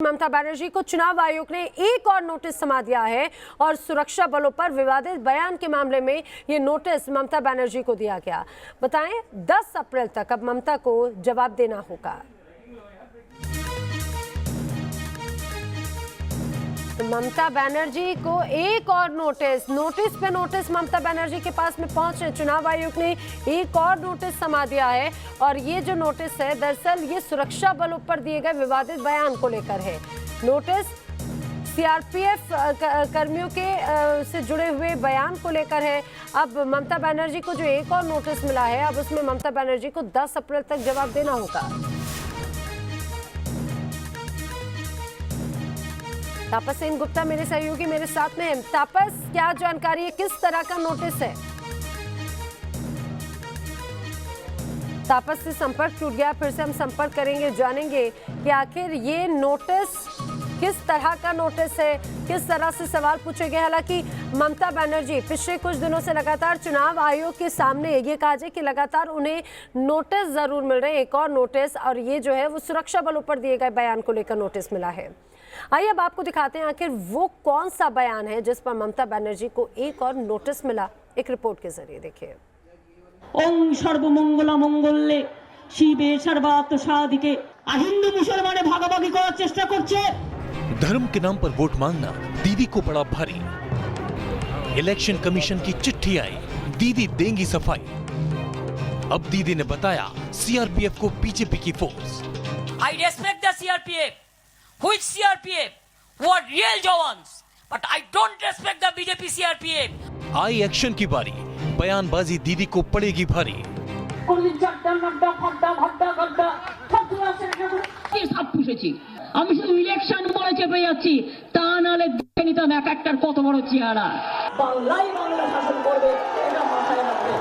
ममता बनर्जी को चुनाव आयोग ने एक और नोटिस थमा दिया है और सुरक्षा बलों पर विवादित बयान के मामले में ये नोटिस ममता बनर्जी को दिया गया। बताएं 10 अप्रैल तक अब ममता को जवाब देना होगा। ममता बनर्जी को एक और नोटिस पे नोटिस ममता बनर्जी के पास में पहुंचे। चुनाव आयोग ने एक और नोटिस थमा दिया है और ये जो नोटिस है दरअसल ये सुरक्षा बलों पर दिए गए विवादित बयान को लेकर है। नोटिस सीआरपीएफ कर्मियों के से जुड़े हुए बयान को लेकर है। अब ममता बनर्जी को जो एक और नोटिस मिला है अब उसमें ममता बनर्जी को 10 अप्रैल तक जवाब देना होगा। तापस सेन गुप्ता मेरे सहयोगी मेरे साथ में है। तापस, क्या जानकारी है, किस तरह का नोटिस है? तापस से संपर्क टूट गया, फिर से हम संपर्क करेंगे, जानेंगे कि आखिर ये नोटिस किस तरह का नोटिस है, किस तरह से सवाल पूछे गए। हालांकि ममता बनर्जी पिछले कुछ दिनों से लगातार चुनाव आयोग के सामने ये कहा जाए कि लगातार उन्हें नोटिस जरूर मिल रहे हैं, एक और नोटिस, और ये जो है वो सुरक्षा बलों पर दिए गए बयान को लेकर नोटिस मिला है। आइए अब आपको दिखाते हैं आखिर वो कौन सा बयान है जिस पर ममता बनर्जी को एक और नोटिस मिला। एक रिपोर्ट के जरिए देखिए। ओम सर्वमंगला मंगल्ये शिवे सर्वार्थ साधिके हिंदू मुसलमाने भागाभागी करार चेष्टा करছে। धर्म के नाम पर वोट मांगना दीदी को बड़ा भारी। इलेक्शन कमीशन की चिट्ठी आई, दीदी देंगी सफाई। अब दीदी ने बताया सीआरपीएफ को बीजेपी की force. I respect the CRPF. Which CRPF? Who are real jawans? But I don't respect the BJP CRPF. I action की बारी, बयानबाजी दीदी को पड़ेगी भारी। আমি শুধু ইলেকশন বলে চেপে যাচ্ছি, তা নালে দেখে নিতাম এক একটার কত বড় চেহারা। বাংলাই বাংলা শাসন করবে, এটা মাথায় রাখবে।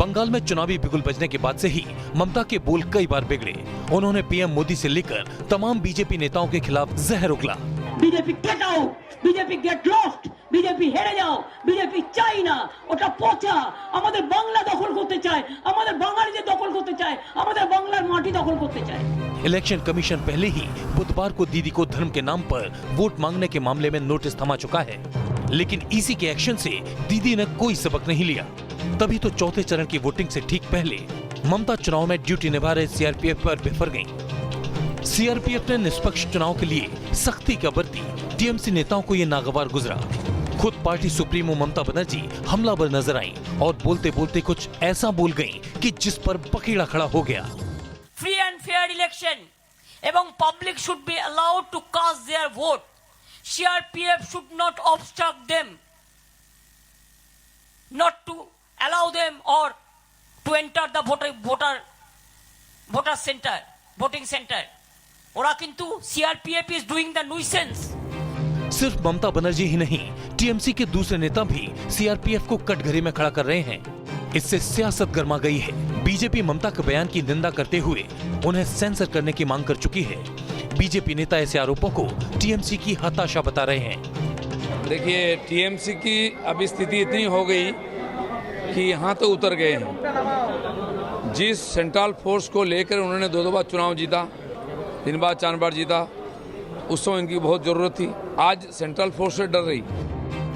बंगाल में चुनावी बिगुल बजने के बाद से ही ममता के बोल कई बार बिगड़े। उन्होंने पीएम मोदी से लेकर तमाम बीजेपी नेताओं के खिलाफ जहर उगला। BJP get out, BJP get lost, BJP হেরে যাও, बीजेपी চাই না, ওটা পচা। আমাদের বাংলা দখল করতে চায়, আমাদের বাঙালিদের দখল করতে চায়, আমাদের বাংলার মাটি দখল করতে চায়। इलेक्शन कमीशन पहले ही बुधवार को दीदी को धर्म के नाम पर वोट मांगने के मामले में नोटिस थमा चुका है, लेकिन ईसी के एक्शन से दीदी ने कोई सबक नहीं लिया। तभी तो चौथे चरण की वोटिंग से ठीक पहले ममता चुनाव में ड्यूटी निभा रहे सीआरपीएफ पर बिफर गईं। सीआरपीएफ ने निष्पक्ष चुनाव के लिए सख्ती का बरती, टीएमसी नेताओं को ये नागवार गुजरा। खुद पार्टी सुप्रीमो ममता बनर्जी हमलावर नजर आई और बोलते बोलते कुछ ऐसा बोल गईं कि जिस पर पकीड़ा खड़ा हो गया। Free and fair election এবং public should be allowed to cast their vote. CRPF should not obstruct them, not to allow them or to enter the voter center, voting center. ওরা কিন্তু CRPF is doing the nuisance. सिर्फ ममता बनर्जी ही नहीं, TMC के दूसरे नेता भी CRPF को कटघरे में खड़ा कर रहे हैं। इससे सियासत गर्मा गई है। बीजेपी ममता के बयान की निंदा करते हुए उन्हें सेंसर करने की मांग कर चुकी है। बीजेपी नेता ऐसे आरोपों को टीएमसी की हताशा बता रहे हैं। देखिए, टीएमसी की अभी स्थिति इतनी हो गई कि यहाँ तो उतर गए हैं। जिस सेंट्रल फोर्स को लेकर उन्होंने 2 बार चुनाव जीता, 3 बार 4 बार जीता, उस समय इनकी बहुत जरूरत थी। आज सेंट्रल फोर्स से डर रही।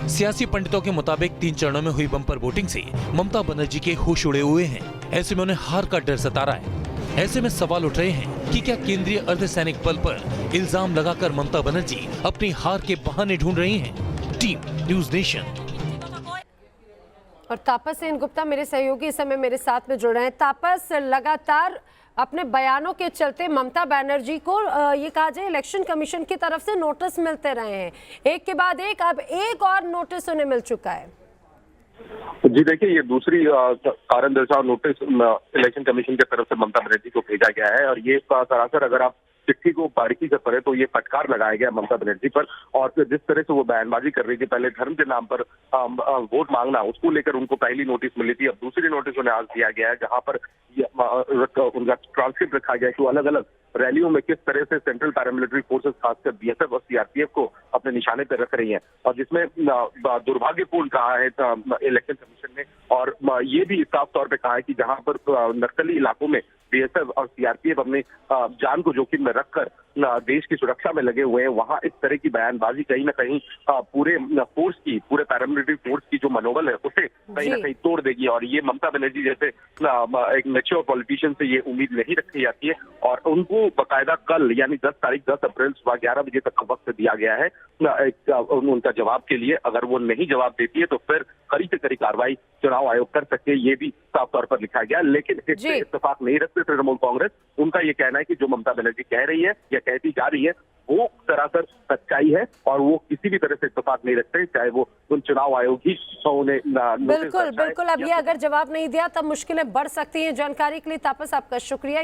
सियासी पंडितों के मुताबिक 3 चरणों में हुई बम्पर वोटिंग से ममता बनर्जी के होश उड़े हुए हैं। ऐसे में उन्हें हार का डर सता रहा है। ऐसे में सवाल उठ रहे हैं कि क्या केंद्रीय अर्धसैनिक बल पर इल्जाम लगाकर ममता बनर्जी अपनी हार के बहाने ढूंढ रही हैं। Team news nation. और तापस सेन गुप्ता मेरे सहयोगी इस समय मेरे साथ में जुड़ रहे हैं। तापस, लगातार अपने बयानों के चलते ममता बनर्जी को ये कहा जाए इलेक्शन कमीशन की तरफ से नोटिस मिलते रहे हैं, एक के बाद एक। अब एक और नोटिस उन्हें मिल चुका है। जी देखिए, ये दूसरी कारण दर्शाओ नोटिस इलेक्शन कमीशन की तरफ से ममता बनर्जी को भेजा गया है और ये सरासर अगर आप चिट्ठी को बारीकी से पढ़े तो ये फटकार लगाया गया ममता बनर्जी पर। और फिर जिस तरह से वो बयानबाजी कर रही थी, पहले धर्म के नाम पर वोट मांगना, उसको लेकर उनको पहली नोटिस मिली थी। अब दूसरी नोटिस उन्हें आज दिया गया है, जहां पर उनका ट्रांसक्रिप्ट रखा गया है कि वो अलग अलग रैलियों में किस तरह से सेंट्रल पैरामिलिट्री फोर्सेस खासकर बीएसएफ और सीआरपीएफ को अपने निशाने पर रख रही हैं, और जिसमें दुर्भाग्यपूर्ण कहा है इलेक्शन कमीशन ने। और ये भी साफ तौर पे कहा है कि जहां पर नक्सली इलाकों में बीएसएफ और सीआरपीएफ अपने जान को जोखिम में रखकर देश की सुरक्षा में लगे हुए हैं, वहां इस तरह की बयानबाजी कहीं ना कहीं पूरे पैरामिलिट्री फोर्स की जो मनोबल है उसे कहीं ना कहीं तोड़ देगी। और ये ममता बनर्जी जैसे एक मैच्योर पॉलिटिशियन से ये उम्मीद नहीं रखी जाती है। और उनको बकायदा कल यानी 10 अप्रैल सुबह 11 बजे तक का वक्त दिया गया है उनका जवाब के लिए। अगर वो नहीं जवाब देती है तो फिर कड़ी से कड़ी कार्रवाई चुनाव आयोग कर सकते हैं, ये भी साफ तौर पर लिखा गया। लेकिन इससे इत्तेफाक नहीं रखते तृणमूल कांग्रेस। उनका ये कहना है कि जो ममता बनर्जी कह रही है या कहती जा रही है वो सरासर सच्चाई है और वो किसी भी तरह से इत्तेफाक नहीं रखते, चाहे वो उन चुनाव आयोग ही उन्हें बिल्कुल। अब ये अगर जवाब नहीं दिया तब मुश्किलें बढ़ सकती हैं। जानकारी के लिए तापस आपका शुक्रिया।